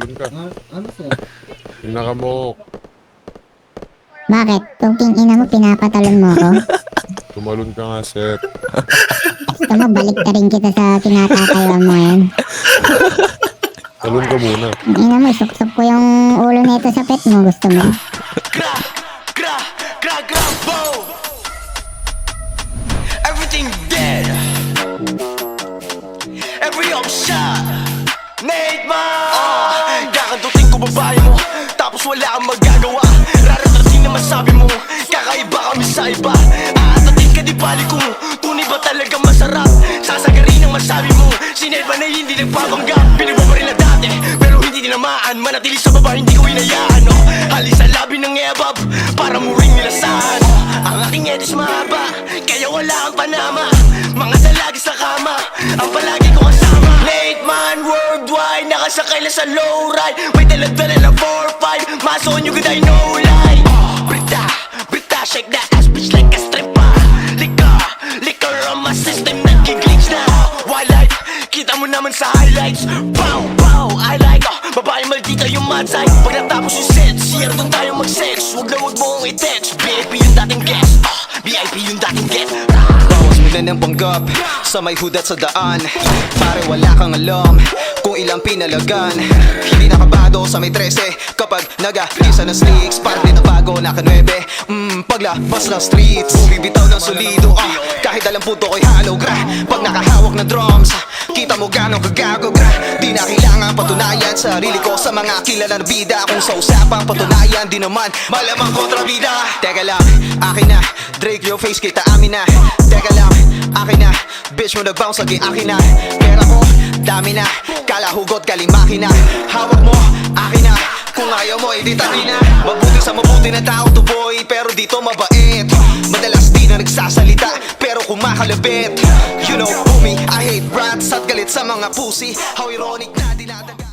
Tumalon ka. Ano sir? Pinakamok. Bakit? Puking ina mo, pinapatalon mo ako? Tumalon ka nga, sir. Gusto mo, balik ka rin kita sa tinatatayuan mo ngayon. Talon ka muna. Ang ina mo, suksok ko yung ulo nito sa pet mo. Gusto mo? Boom! Everything dead. Every option. Nate man! Kakantutin ko babae mo, tapos wala kang magagawa. Raratrasin na masabi mo, kakaiba kami sa iba. Aatatin ka di bali kung tunay ba talaga masarap. Sasagarin ang masabi mo, si Nate man ay hindi nagpapanggap. Pinagbabaril na dati, pero hindi tinamaan. Manatili sa baba, hindi ko inayaan. Halis sa labi ng ebab, para muring nilasahan. Ang aking edis mahaba, kaya wala kang panama. Mga dalagi sa kama, ang palagi ko kasama. Late man worldwide, nakasakay na sa low ride. May daladala na 4-5, maso nyo good I know lie. Brita, Brita, shake that ass bitch like a stripper. Liquor on my system, nag-glitch na. Wildlife, kita mo naman sa highlights. Pow, pow, I like babae maldita yung mad side. Pag natapos yung set, siya doon tayo mag-sex. Huwag na huwag mo kong i-text, VIP yung dating guest, VIP yung dating get. Bawas mo na ng panggap sa may hudat sa daan. Pare wala kang alam kung ilang pinalagan. Hindi nakabado sa may 13 kapag nag-isa ng slicks. Parang din na bago, naka 9 paglabas ng streets. Bibitaw ng solido, kahit alam puto ko'y hollow gra. Pag nakahawak ng drums, kita mo gano'ng kagago gra. Di na kailangan patunayan sarili ko sa mga kilala na bida. Kung sa usapang patunayan, di naman malamang kontrabida. Teka lang, akin na Drake your face, kita amin na. Teka lang, akin na bitch mo nag-bounce, lagi akin na. Pera ko, dami na, kala hugot galing makina. Hawak mo, akin na. Kung ayaw mo, edi tabi na. Mabuti sa mabuti na tao to boy, pero dito mabait. Madalas di na nagsasalita, pero kumakalabit. You know, homie, I hate rats at galit sa mga pussy. How ironic na dinadaga.